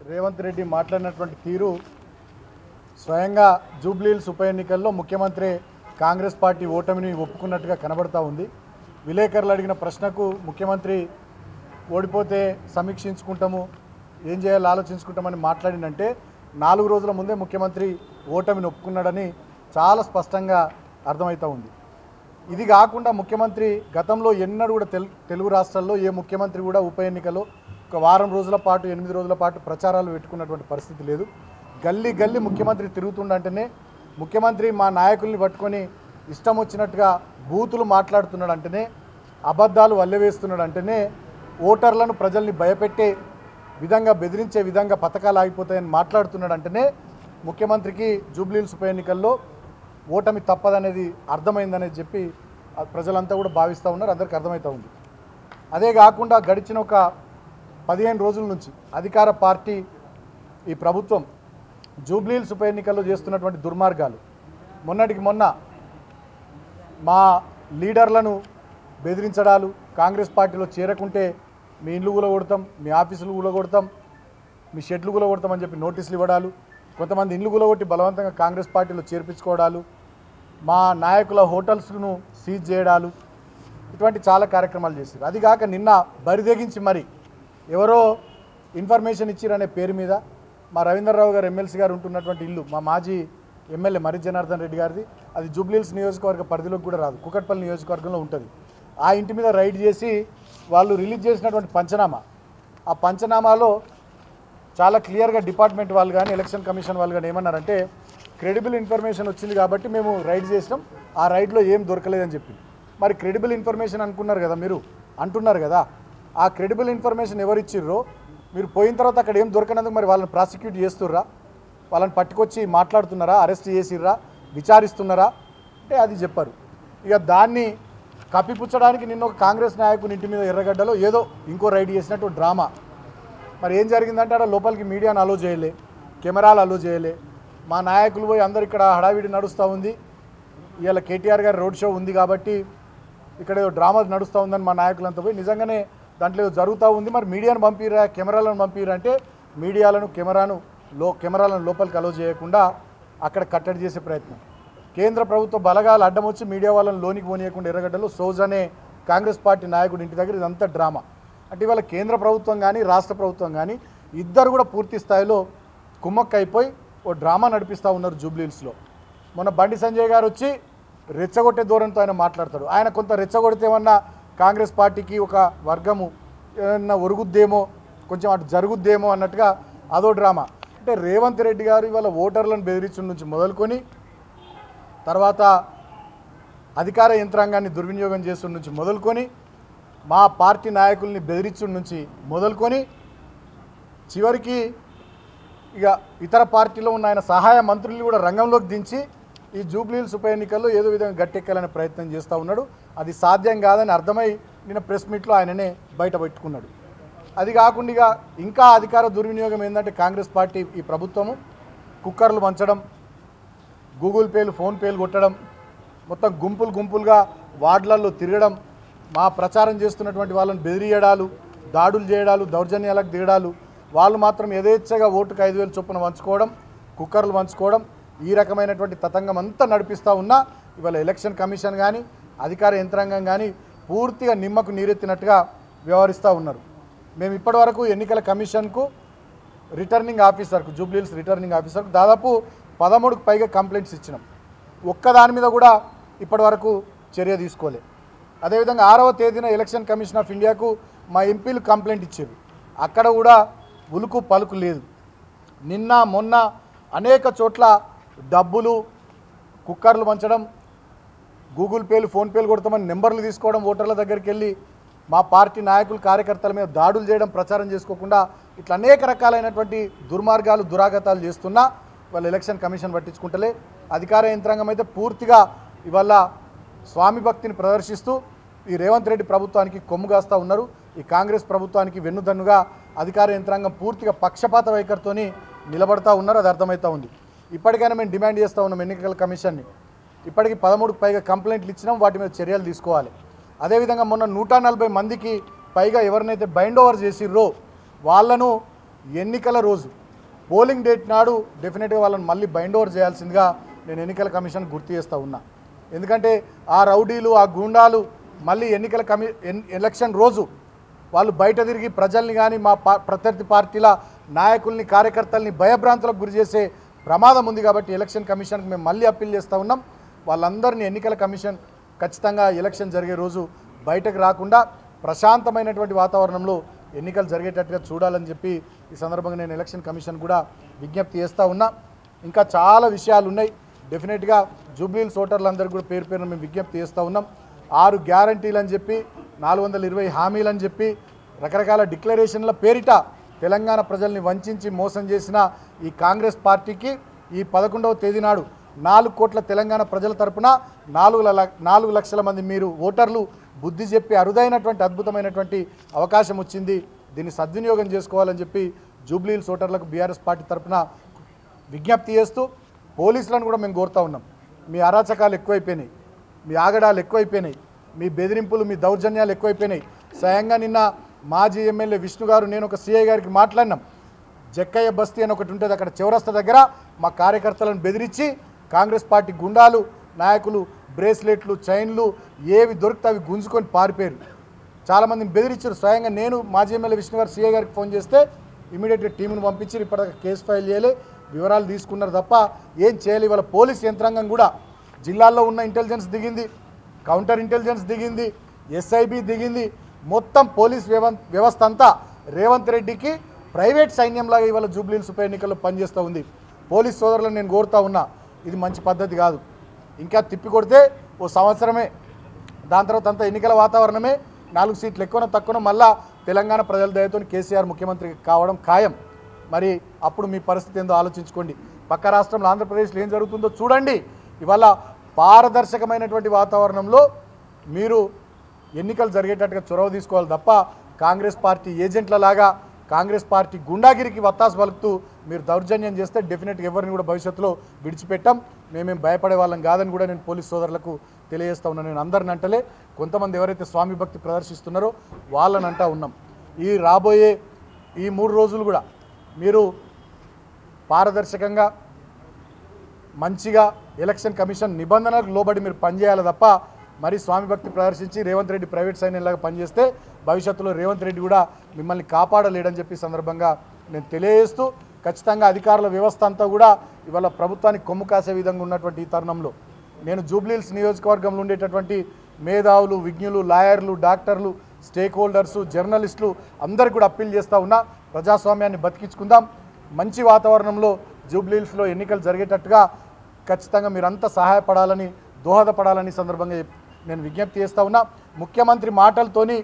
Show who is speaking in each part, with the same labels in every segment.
Speaker 1: రేవంత్ రెడ్డి మాట్లాడినటువంటి తీరు స్వయంగా జూబ్లీహిల్స్ ఉప ఎన్నికల్లో ముఖ్యమంత్రి కాంగ్రెస్ పార్టీ ఓటమిని ఒప్పుకున్నట్టుగా కనబడతా ఉంది. విలేకరులు అడిగిన ప్రశ్నకు ముఖ్యమంత్రి ఓడిపోతే సమీక్షించుకుంటాము, ఏం చేయాలో ఆలోచించుకుంటామని మాట్లాడినంటే 4 రోజుల ముందే ముఖ్యమంత్రి ఓటమిని ఒప్పుకున్నాడని చాలా స్పష్టంగా అర్థమవుతూ ఉంది. ఇది కాకుండా ముఖ్యమంత్రి గతంలో ఎన్నడూ కూడా తెలుగు రాష్ట్రాల్లో ఏ ముఖ్యమంత్రి కూడా ఉప ఎన్నికలో ఒక వారం రోజుల పాటు 8 రోజుల పాటు ప్రచారాలు పెట్టుకున్నటువంటి పరిస్థితి లేదు. గల్లీ గల్లీ ముఖ్యమంత్రి తిరుగుతుండంటేనే, ముఖ్యమంత్రి మా నాయకుల్ని పట్టుకొని ఇష్టం వచ్చినట్టుగా బూతులు మాట్లాడుతున్నాడంటేనే, అబద్ధాలు వల్లెవేస్తున్నాడంటేనే, ఓటర్లను ప్రజల్ని భయపెట్టే విధంగా బెదిరించే విధంగా పథకాలు ఆగిపోతాయని మాట్లాడుతున్నాడంటేనే ముఖ్యమంత్రికి జూబ్లీహిల్స్ ఉప ఎన్నికల్లో ఓటమి తప్పదనేది అర్థమైందనేది చెప్పి ప్రజలంతా కూడా భావిస్తూ ఉన్నారు, అందరికీ అర్థమవుతూ ఉంది. అదే కాకుండా గడిచిన ఒక 15 రోజుల నుంచి అధికార పార్టీ ఈ ప్రభుత్వం జూబ్లీహిల్స్ ఉప ఎన్నికల్లో చేస్తున్నటువంటి దుర్మార్గాలు, మొన్నటికి మొన్న మా లీడర్లను బెదిరించడాలు, కాంగ్రెస్ పార్టీలో చేరకుంటే మీ ఇల్లు కూలగొడతాం, మీ ఆఫీసులు కూలగొడతాం, మీ షెడ్లు కూలగొడతాం అని చెప్పి నోటీసులు ఇవ్వడాలు, కొంతమంది ఇల్లు కూలగొట్టి బలవంతంగా కాంగ్రెస్ పార్టీలో చేర్పించుకోవడాలు, మా నాయకుల హోటల్స్ను సీజ్ చేయడాలు, ఇటువంటి చాలా కార్యక్రమాలు చేశారు. అది కాక నిన్న బరిదెగించి మరి ఎవరో ఇన్ఫర్మేషన్ ఇచ్చిరనే పేరు మీద మా రవీంద్రరావు గారు ఎమ్మెల్సీ గారు ఉంటున్నటువంటి ఇల్లు, మా మాజీ ఎమ్మెల్యే మరి జనార్దన్ రెడ్డి గారిది, అది జూబ్లీహిల్స్ నియోజకవర్గ పరిధిలోకి కూడా రాదు, కుకట్పల్లి నియోజకవర్గంలో ఉంటుంది. ఆ ఇంటి మీద రైడ్ చేసి వాళ్ళు రిలీజ్ చేసినటువంటి పంచనామా, ఆ పంచనామాలో చాలా క్లియర్గా డిపార్ట్మెంట్ వాళ్ళు కానీ ఎలక్షన్ కమిషన్ వాళ్ళు కానీ ఏమన్నారంటే, క్రెడిబుల్ ఇన్ఫర్మేషన్ వచ్చింది కాబట్టి మేము రైడ్ చేసినాం, ఆ రైడ్లో ఏం దొరకలేదని చెప్పి. మరి క్రెడిబుల్ ఇన్ఫర్మేషన్ అనుకున్నారు కదా, మీరు అంటున్నారు కదా, ఆ క్రెడిబుల్ ఇన్ఫర్మేషన్ ఎవరు ఇచ్చిర్రో మీరు పోయిన తర్వాత అక్కడ ఏం దొరకనందుకు మరి వాళ్ళని ప్రాసిక్యూట్ చేస్తుర్రా, వాళ్ళని పట్టుకొచ్చి మాట్లాడుతున్నారా, అరెస్ట్ చేసిర్రా, విచారిస్తున్నారా అంటే అది చెప్పారు. ఇక దాన్ని కప్పిపుచ్చడానికి నిన్న ఒక కాంగ్రెస్ నాయకుని ఇంటి మీద ఎర్రగడ్డలో ఏదో ఇంకో రైడ్ చేసినట్టు డ్రామా. మరి ఏం జరిగిందంటే అక్కడ లోపలికి మీడియాను అలో చేయలే, కెమెరాలు అలో చేయలే, మా నాయకులు పోయి అందరు ఇక్కడ హడావిడి నడుస్తూ ఉంది, ఇవాళ కేటీఆర్ గారి రోడ్ షో ఉంది కాబట్టి ఇక్కడ ఏదో డ్రామా నడుస్తూ ఉందని మా నాయకులంతా పోయి నిజంగానే దాంట్లో ఏదో జరుగుతూ ఉంది, మరి మీడియాను పంపిరా, కెమెరాలను పంపిరా అంటే కెమెరాలను లోపలికి అలో చేయకుండా అక్కడ కట్టడి చేసే ప్రయత్నం. కేంద్ర ప్రభుత్వ బలగాలు అడ్డం వచ్చి మీడియా వాళ్ళని లోనికి పోనీయకుండా ఎర్రగడ్డలో సోజనే కాంగ్రెస్ పార్టీ నాయకుడి ఇంటి దగ్గర ఇదంతా డ్రామా. అంటే ఇవాళ కేంద్ర ప్రభుత్వం కానీ రాష్ట్ర ప్రభుత్వం కానీ ఇద్దరు కూడా పూర్తి స్థాయిలో కుమ్మక్క అయిపోయి ఓ డ్రామా నడిపిస్తూ ఉన్నారు జూబ్లీహిల్స్లో. మొన్న బండి సంజయ్ గారు వచ్చి రెచ్చగొట్టే ధోరణితో ఆయన మాట్లాడతాడు. ఆయన కొంత రెచ్చగొడితే ఏమన్నా కాంగ్రెస్ పార్టీకి ఒక వర్గము ఏమన్నా ఒరుగుద్దేమో, కొంచెం అటు జరుగుద్దేమో అన్నట్టుగా అదో డ్రామా. అంటే రేవంత్ రెడ్డి గారు ఇవాళ ఓటర్లను బెదిరించడం నుంచి మొదలుకొని, తర్వాత అధికార యంత్రాంగాన్ని దుర్వినియోగం చేస్తున్న నుంచి మొదలుకొని, మా పార్టీ నాయకుల్ని బెదిరించడం నుంచి మొదలుకొని, చివరికి ఇక ఇతర పార్టీలో ఉన్న ఆయన సహాయ మంత్రుల్ని కూడా రంగంలోకి దించి ఈ జూబ్లీహిల్స్ ఉప ఎన్నికల్లో ఏదో విధంగా గట్టెక్కాలనే ప్రయత్నం చేస్తూ ఉన్నాడు. అది సాధ్యం కాదని అర్థమై నిన్న ప్రెస్ మీట్లో ఆయననే బయట పెట్టుకున్నాడు. అది కాకుండా ఇంకా అధికార దుర్వినియోగం ఏంటంటే కాంగ్రెస్ పార్టీ ఈ ప్రభుత్వము కుక్కర్లు పంచడం, గూగుల్ పేలు, ఫోన్పేలు కొట్టడం, మొత్తం గుంపులుగా వార్డులలో తిరగడం, మా ప్రచారం చేస్తున్నటువంటి వాళ్ళని బెదిరియడాలు, దాడులు చేయడాలు, దౌర్జన్యాలకు దిగడాలు, వాళ్ళు మాత్రం యథేచ్ఛగా ఓటుకు 5,000 చొప్పున పంచుకోవడం, కుక్కర్లు పంచుకోవడం, ఈ రకమైనటువంటి తతంగం అంతా నడిపిస్తూ ఉన్నా ఇవాళ ఎలక్షన్ కమిషన్ కానీ అధికార యంత్రాంగం కానీ పూర్తిగా నిమ్మకు నీరెత్తినట్టుగా వ్యవహరిస్తూ ఉన్నారు. మేము ఇప్పటివరకు ఎన్నికల కమిషన్కు రిటర్నింగ్ ఆఫీసర్కు, జూబ్లీహిల్స్ రిటర్నింగ్ ఆఫీసర్కు దాదాపు 13కు పైగా కంప్లైంట్స్ ఇచ్చినాం. ఒక్కదాని మీద కూడా ఇప్పటివరకు చర్య తీసుకోలే. అదేవిధంగా 6వ తేదీన ఎలక్షన్ కమిషన్ ఆఫ్ ఇండియాకు మా ఎంపీలు కంప్లైంట్ ఇచ్చారు, అక్కడ కూడా ఉలుకు పలుకు లేదు. నిన్న మొన్న అనేక చోట్ల డబ్బులు, కుక్కర్లు పంచడం, గూగుల్ పేలు, ఫోన్పేలు కొడతామని నెంబర్లు తీసుకోవడం, ఓటర్ల దగ్గరికి వెళ్ళి మా పార్టీ నాయకులు కార్యకర్తల మీద దాడులు చేయడం, ప్రచారం చేసుకోకుండా ఇట్లా అనేక రకాలైనటువంటి దుర్మార్గాలు, దురాగతాలు చేస్తున్నా వాళ్ళ ఎలక్షన్ కమిషన్ పట్టించుకుంటలే. అధికార యంత్రాంగం అయితే పూర్తిగా ఇవాళ స్వామి భక్తిని ప్రదర్శిస్తూ ఈ రేవంత్ రెడ్డి ప్రభుత్వానికి కొమ్ము కాస్తూ ఉన్నారు. ఈ కాంగ్రెస్ ప్రభుత్వానికి వెన్నుదన్నుగా అధికార యంత్రాంగం పూర్తిగా పక్షపాత వైఖరితోని నిలబడతా ఉన్నారు, అది అర్థమవుతూ ఉంది. ఇప్పటికైనా మేము డిమాండ్ చేస్తూ ఉన్నాం ఎన్నికల కమిషన్ని, ఇప్పటికీ 13కు పైగా కంప్లైంట్లు ఇచ్చినాం, వాటి మీద చర్యలు తీసుకోవాలి. అదేవిధంగా మొన్న 140 మందికి పైగా ఎవరినైతే బైండ్ ఓవర్ చేసిర్రో వాళ్ళను ఎన్నికల రోజు పోలింగ్ డేట్ నాడు డెఫినెట్గా వాళ్ళని మళ్ళీ బైండ్ ఓవర్ చేయాల్సిందిగా నేను ఎన్నికల కమిషన్ గుర్తు చేస్తూ ఉన్నా. ఎందుకంటే ఆ రౌడీలు ఆ గూండాలు మళ్ళీ ఎలక్షన్ రోజు వాళ్ళు బయట తిరిగి ప్రజల్ని కానీ మా ప్రత్యర్థి పార్టీల నాయకుల్ని కార్యకర్తల్ని భయభ్రాంతులకు గురి చేసే ప్రమాదం ఉంది. కాబట్టి ఎలక్షన్ కమిషన్కి మేము మళ్ళీ అప్పీల్ చేస్తూ ఉన్నాం. వాళ్ళందరినీ ఎన్నికల కమిషన్ ఖచ్చితంగా ఎలక్షన్ జరిగే రోజు బయటకు రాకుండా ప్రశాంతమైనటువంటి వాతావరణంలో ఎన్నికలు జరిగేటట్టుగా చూడాలని చెప్పి ఈ సందర్భంగా నేను ఎలక్షన్ కమిషన్ కూడా విజ్ఞప్తి చేస్తూ ఉన్నా. ఇంకా చాలా విషయాలు ఉన్నాయి. డెఫినెట్గా జూబ్లీహిల్స్ ఓటర్లందరికీ కూడా పేరు పేరున మేము విజ్ఞప్తి చేస్తూ ఉన్నాం. 6 గ్యారంటీలు అని చెప్పి 420 హామీలు అని చెప్పి రకరకాల డిక్లరేషన్ల పేరిట తెలంగాణ ప్రజల్ని వంచి మోసం చేసిన ఈ కాంగ్రెస్ పార్టీకి ఈ 11వ తేదీ నాడు 4 కోట్ల తెలంగాణ ప్రజల తరపున 4 లక్షల మంది మీరు ఓటర్లు బుద్ధి చెప్పి అరుదైనటువంటి అద్భుతమైనటువంటి అవకాశం వచ్చింది. దీన్ని సద్వినియోగం చేసుకోవాలని చెప్పి జూబ్లీహిల్స్ ఓటర్లకు బీఆర్ఎస్ పార్టీ తరపున విజ్ఞప్తి చేస్తూ పోలీసులను కూడా మేము కోరుతూ ఉన్నాం. మీ అరాచకాలు ఎక్కువైపోయినాయి, మీ ఆగడాలు ఎక్కువైపోయినాయి, మీ బెదిరింపులు మీ దౌర్జన్యాలు ఎక్కువైపోయినాయి. స్వయంగా నిన్న మాజీ ఎమ్మెల్యే విష్ణు గారు నేను ఒక సిఐ గారికి మాట్లాడినాం. జక్కయ్య బస్తీ అని ఒకటి ఉంటుంది, అక్కడ చౌరస్తా దగ్గర మా కార్యకర్తలను బెదిరించి కాంగ్రెస్ పార్టీ గుండాలు నాయకులు బ్రేస్లెట్లు చైన్లు ఏవి దొరికితే అవి గుంజుకొని పారిపోయారు. చాలామందిని బెదిరించారు. స్వయంగా నేను మాజీ ఎమ్మెల్యే విష్ణు గారు సిఐ గారికి ఫోన్ చేస్తే ఇమీడియట్గా టీమును పంపించి ఇప్పటిదాకా కేసు ఫైల్ చేయలే, వివరాలు తీసుకున్నారు తప్ప ఏం చేయాలి. వాళ్ళ పోలీస్ యంత్రాంగం కూడా జిల్లాల్లో ఉన్న ఇంటెలిజెన్స్ దిగింది, కౌంటర్ ఇంటెలిజెన్స్ దిగింది, ఎస్ఐబి దిగింది. మొత్తం పోలీస్ వ్యవస్థ అంతా రేవంత్ రెడ్డికి ప్రైవేట్ సైన్యంలాగా ఇవాళ జూబ్లీహిల్స్ ఉప ఎన్నికల్లో పనిచేస్తూ ఉంది. పోలీస్ సోదరులను నేను కోరుతా ఉన్నా, ఇది మంచి పద్ధతి కాదు. ఇంకా తిప్పి కొడితే ఓ సంవత్సరమే, దాని తర్వాత అంతా ఎన్నికల వాతావరణమే, 4 సీట్లు ఎక్కువనో తక్కువనో మళ్ళా తెలంగాణ ప్రజల దయతో కేసీఆర్ ముఖ్యమంత్రి కావడం ఖాయం. మరి అప్పుడు మీ పరిస్థితి ఏందో ఆలోచించుకోండి. పక్క రాష్ట్రంలో ఆంధ్రప్రదేశ్లో ఏం జరుగుతుందో చూడండి. ఇవాళ పారదర్శకమైనటువంటి వాతావరణంలో మీరు ఎన్నికలు జరిగేటట్టుగా చొరవ తీసుకోవాలి తప్ప కాంగ్రెస్ పార్టీ ఏజెంట్లలాగా కాంగ్రెస్ పార్టీ గుండాగిరికి వత్తాసు పలుకుతూ మీరు దౌర్జన్యం చేస్తే డెఫినెట్గా ఎవరిని కూడా భవిష్యత్తులో విడిచిపెట్టాం. మేమేం భయపడే వాళ్ళం కాదని కూడా నేను పోలీస్ సోదరులకు తెలియజేస్తా ఉన్నాను. నేను అందరిని అంటలే, కొంతమంది ఎవరైతే స్వామి భక్తి ప్రదర్శిస్తున్నారో వాళ్ళని అంటా ఉన్నాం. ఈ రాబోయే ఈ 3 రోజులు కూడా మీరు పారదర్శకంగా మంచిగా ఎలక్షన్ కమిషన్ నిబంధనలకు లోబడి మీరు పనిచేయాలి తప్ప మరి స్వామి భక్తి ప్రదర్శించి రేవంత్ రెడ్డి ప్రైవేట్ సైన్యంలాగా పనిచేస్తే భవిష్యత్తులో రేవంత్ రెడ్డి కూడా మిమ్మల్ని కాపాడలేడని చెప్పి సందర్భంగా నేను తెలియజేస్తూ ఖచ్చితంగా అధికారుల వ్యవస్థ అంతా కూడా ఇవాళ ప్రభుత్వానికి కొమ్ము కాసే విధంగా ఉన్నటువంటి ఈ తరుణంలో నేను జూబ్లీహిల్స్ నియోజకవర్గంలో ఉండేటటువంటి మేధావులు, విజ్ఞులు, లాయర్లు, డాక్టర్లు, స్టేక్ హోల్డర్సు, జర్నలిస్టులు అందరికీ కూడా అప్పీల్ చేస్తూ ఉన్నా. ప్రజాస్వామ్యాన్ని బతికించుకుందాం. మంచి వాతావరణంలో జూబ్లీహిల్స్లో ఎన్నికలు జరిగేటట్టుగా ఖచ్చితంగా మీరంతా సహాయపడాలని, దోహదపడాలని సందర్భంగా నేను విజ్ఞప్తి చేస్తూ ఉన్నా. ముఖ్యమంత్రి మాటలతోని,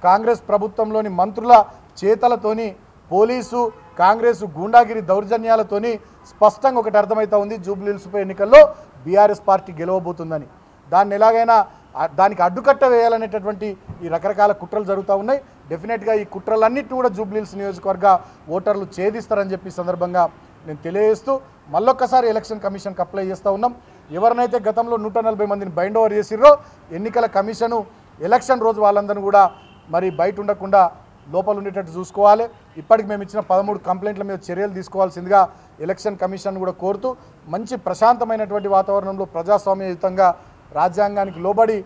Speaker 1: కాంగ్రెస్ ప్రభుత్వంలోని మంత్రుల చేతలతోని, పోలీసు కాంగ్రెసు గూండాగిరి దౌర్జన్యాలతోని స్పష్టంగా ఒకటి అర్థమవుతా ఉంది, జూబ్లీహిల్స్ ఉప ఎన్నికల్లో బీఆర్ఎస్ పార్టీ గెలవబోతుందని. దాన్ని ఎలాగైనా దానికి అడ్డుకట్ట వేయాలనేటటువంటి ఈ రకరకాల కుట్రలు జరుగుతూ ఉన్నాయి. డెఫినెట్గా ఈ కుట్రలన్నింటినీ కూడా జూబ్లీహిల్స్ నియోజకవర్గ ఓటర్లు ఛేదిస్తారని చెప్పి సందర్భంగా నేను తెలియజేస్తూ మళ్ళొక్కసారి ఎలక్షన్ కమిషన్కి అప్లై చేస్తూ ఉన్నాం. ఎవరినైతే గతంలో 140 మందిని బైండ్ ఓవర్ చేసిర్రో ఎన్నికల కమిషను ఎలక్షన్ రోజు వాళ్ళందరినీ కూడా మరి బయట ఉండకుండా లోపల ఉండేటట్టు చూసుకోవాలి. ఇప్పటికి మేము ఇచ్చిన 13 కంప్లైంట్ల మీద చర్యలు తీసుకోవాల్సిందిగా ఎలక్షన్ కమిషన్ కూడా కోరుతూ మంచి ప్రశాంతమైనటువంటి వాతావరణంలో ప్రజాస్వామ్యయుతంగా రాజ్యాంగానికి లోబడి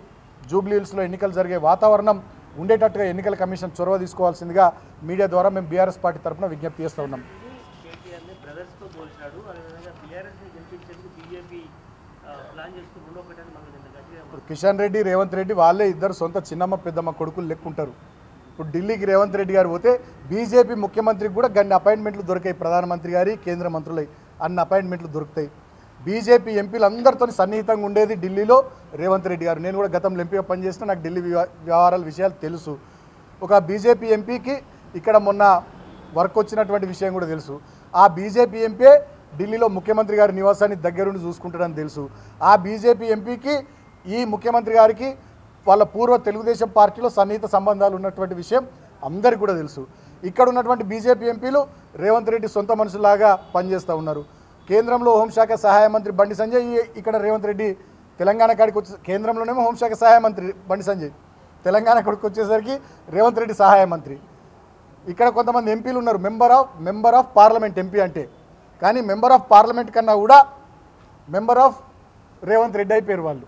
Speaker 1: జూబ్లీహిల్స్లో ఎన్నికలు జరిగే వాతావరణం ఉండేటట్టుగా ఎన్నికల కమిషన్ చొరవ తీసుకోవాల్సిందిగా మీడియా ద్వారా మేము బీఆర్ఎస్ పార్టీ తరఫున విజ్ఞప్తి చేస్తూ ఉన్నాం. కిషన్ రెడ్డి, రేవంత్ రెడ్డి వాళ్ళే ఇద్దరు సొంత చిన్నమ్మ పెద్దమ్మ కొడుకులు లెక్కుంటారు. ఇప్పుడు ఢిల్లీకి రేవంత్ రెడ్డి గారు పోతే బీజేపీ ముఖ్యమంత్రికి కూడా గన్ని అపాయింట్మెంట్లు దొరికాయి. ప్రధానమంత్రి గారి, కేంద్ర మంత్రులై అన్ని అపాయింట్మెంట్లు దొరుకుతాయి. బీజేపీ ఎంపీలు అందరితో సన్నిహితంగా ఉండేది ఢిల్లీలో రేవంత్ రెడ్డి గారు. నేను కూడా గతంలో ఎంపీగా పనిచేసిన నాకు ఢిల్లీ వ్యవహారాల విషయాలు తెలుసు. ఒక బీజేపీ ఎంపీకి ఇక్కడ మొన్న వర్క్ వచ్చినటువంటి విషయం కూడా తెలుసు. ఆ బీజేపీ ఎంపీ ఢిల్లీలో ముఖ్యమంత్రి గారి నివాసాన్ని దగ్గరుండి చూసుకుంటాడని తెలుసు. ఆ బీజేపీ ఎంపీకి ఈ ముఖ్యమంత్రి గారికి వాళ్ళ పూర్వ తెలుగుదేశం పార్టీలో సన్నిహిత సంబంధాలు ఉన్నటువంటి విషయం అందరికీ కూడా తెలుసు. ఇక్కడ ఉన్నటువంటి బీజేపీ ఎంపీలు రేవంత్ రెడ్డి సొంత మనుషులాగా పనిచేస్తూ ఉన్నారు. కేంద్రంలో హోంశాఖ సహాయ మంత్రి బండి సంజయ్, ఇక్కడ రేవంత్ రెడ్డి తెలంగాణ కాడికి వచ్చి కేంద్రంలోనేమో హోంశాఖ సహాయ మంత్రి బండి సంజయ్, తెలంగాణ కాడికి వచ్చేసరికి రేవంత్ రెడ్డి సహాయ మంత్రి. ఇక్కడ కొంతమంది ఎంపీలు ఉన్నారు, మెంబర్ ఆఫ్ పార్లమెంట్ ఎంపీ అంటే, కానీ మెంబర్ ఆఫ్ పార్లమెంట్ కన్నా కూడా మెంబర్ ఆఫ్ రేవంత్ రెడ్డి అయిపోయారు వాళ్ళు.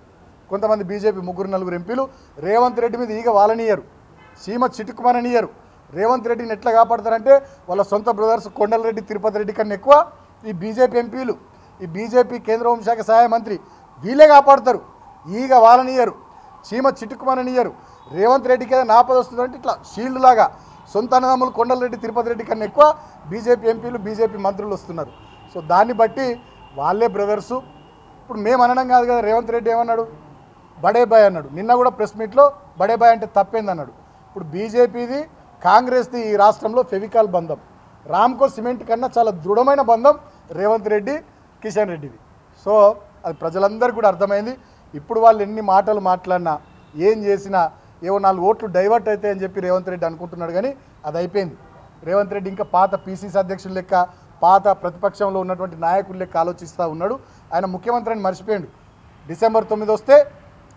Speaker 1: కొంతమంది బీజేపీ 3-4 ఎంపీలు రేవంత్ రెడ్డి మీద ఈగ వాళ్ళనియరు, సీమ చిటుకుమననియరు. రేవంత్ రెడ్డిని ఎట్లా కాపాడతారంటే వాళ్ళ సొంత బ్రదర్స్ కొండలరెడ్డి, తిరుపతి రెడ్డి కన్నా ఎక్కువ ఈ బీజేపీ ఎంపీలు, ఈ బీజేపీ కేంద్ర హోంశాఖ సహాయ మంత్రి వీళ్ళే కాపాడతారు. ఈగ వాళ్ళనియరు, చీమ చిటుకుమననియరు. రేవంత్ రెడ్డికి ఏదైనా ఆపద వస్తుందంటే ఇట్లా షీల్డ్ లాగా సొంత అన్నదమ్ములు కొండలరెడ్డి, తిరుపతి రెడ్డి కన్నా ఎక్కువ బీజేపీ ఎంపీలు, బీజేపీ మంత్రులు వస్తున్నారు. సో దాన్ని బట్టి వాళ్ళే బ్రదర్సు. ఇప్పుడు మేము అనడం కాదు కదా, రేవంత్ రెడ్డి ఏమన్నాడు, బడే బాయ్ అన్నాడు. నిన్న కూడా ప్రెస్ మీట్లో బడే బాయ్ అంటే తప్పేందన్నాడు. ఇప్పుడు బీజేపీది కాంగ్రెస్ది ఈ రాష్ట్రంలో ఫెవికాల్ బంధం, రామ్కో సిమెంట్ కన్నా చాలా దృఢమైన బంధం రేవంత్ రెడ్డి, కిషన్ రెడ్డిది. సో అది ప్రజలందరికీ కూడా అర్థమైంది. ఇప్పుడు వాళ్ళు ఎన్ని మాటలు మాట్లాడినా, ఏం చేసినా, ఏవో 4 ఓట్లు డైవర్ట్ అవుతాయి అని చెప్పి రేవంత్ రెడ్డి అనుకుంటున్నాడు, కానీ అది అయిపోయింది. రేవంత్ రెడ్డి ఇంకా పాత పీసీసీ అధ్యక్షుల లెక్క, పాత ప్రతిపక్షంలో ఉన్నటువంటి నాయకుల లెక్క ఆలోచిస్తూ ఉన్నాడు. ఆయన ముఖ్యమంత్రి అని మర్చిపోయాడు. డిసెంబర్ 9 వస్తే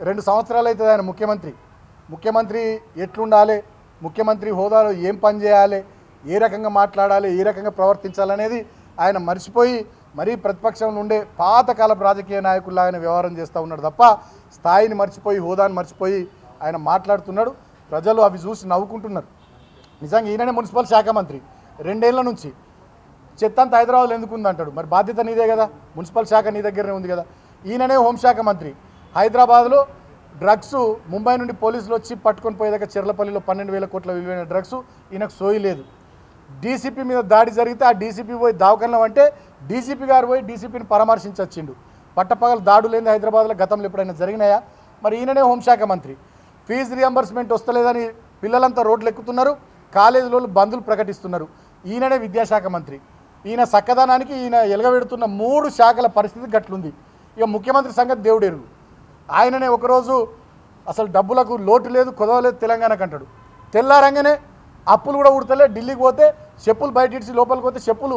Speaker 1: 2 సంవత్సరాలు అవుతుంది ఆయన ముఖ్యమంత్రి ఎట్లుండాలి, ముఖ్యమంత్రి హోదాలో ఏం పని చేయాలి, ఏ రకంగా మాట్లాడాలి, ఏ రకంగా ప్రవర్తించాలనేది ఆయన మర్చిపోయి మరీ ప్రతిపక్షంలో ఉండే పాతకాలపు రాజకీయ నాయకుల్లాగానే వ్యవహారం చేస్తూ ఉన్నాడు తప్ప స్థాయిని మర్చిపోయి, హోదాని మర్చిపోయి ఆయన మాట్లాడుతున్నాడు. ప్రజలు అవి చూసి నవ్వుకుంటున్నారు. నిజంగా ఈయననే మున్సిపల్ శాఖ మంత్రి 2 ఏళ్ల నుంచి. చెత్త అంతా హైదరాబాద్లో ఎందుకు ఉందంటాడు, మరి బాధ్యత నీదే కదా, మున్సిపల్ శాఖ నీ దగ్గరనే ఉంది కదా. ఈయననే హోంశాఖ మంత్రి. హైదరాబాద్లో డ్రగ్స్ ముంబై నుండి పోలీసులు వచ్చి పట్టుకొని పోయేదాకా చెర్లపల్లిలో 12,000 కోట్ల విలువైన డ్రగ్స్ ఈయనకు సోయి లేదు. డీసీపీ మీద దాడి జరిగితే ఆ డీసీపీ పోయి దావకన్నం అంటే డీసీపీ గారు పోయి డీసీపీని పరామర్శించి వచ్చిండు. పట్టపగలు దాడులు ఏంది హైదరాబాద్లో గతంలో ఎప్పుడైనా జరిగినాయా? మరి ఈయననే హోంశాఖ మంత్రి. ఫీజు రియంబర్స్మెంట్ వస్తలేదని పిల్లలంతా రోడ్లు ఎక్కుతున్నారు, కాలేజీలో బంధులు ప్రకటిస్తున్నారు. ఈయననే విద్యాశాఖ మంత్రి. ఈయన చక్కదనానికి ఈయన ఎలగబెడుతున్న 3 శాఖల పరిస్థితి గట్లుంది. ఇక ముఖ్యమంత్రి సంగతి దేవుడెరుగు. ఆయననే ఒకరోజు అసలు డబ్బులకు లోటు లేదు, కొదవలేదు తెలంగాణకు అంటాడు. తెల్లారంగానే అప్పులు కూడా ఉడతలే, ఢిల్లీకి పోతే చెప్పులు బయట ఇడిచి లోపలికి పోతే చెప్పులు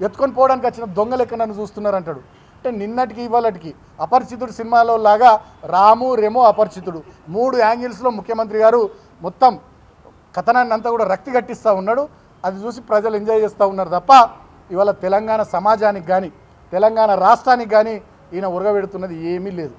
Speaker 1: ఎత్తుకొని పోవడానికి వచ్చిన దొంగలు ఎక్కడ నన్ను చూస్తున్నారు అంటాడు. అంటే నిన్నటికి ఇవాళటికి అపరిచితుడు సినిమాలో లాగా రాము రెమో అపరిచితుడు 3 యాంగిల్స్లో ముఖ్యమంత్రి గారు మొత్తం కథనాన్ని అంతా కూడా రక్తి కట్టిస్తూ ఉన్నాడు. అది చూసి ప్రజలు ఎంజాయ్ చేస్తూ ఉన్నారు తప్ప ఇవాళ తెలంగాణ సమాజానికి కానీ, తెలంగాణ రాష్ట్రానికి కానీ ఈయన ఉరగబెడుతున్నది ఏమీ లేదు.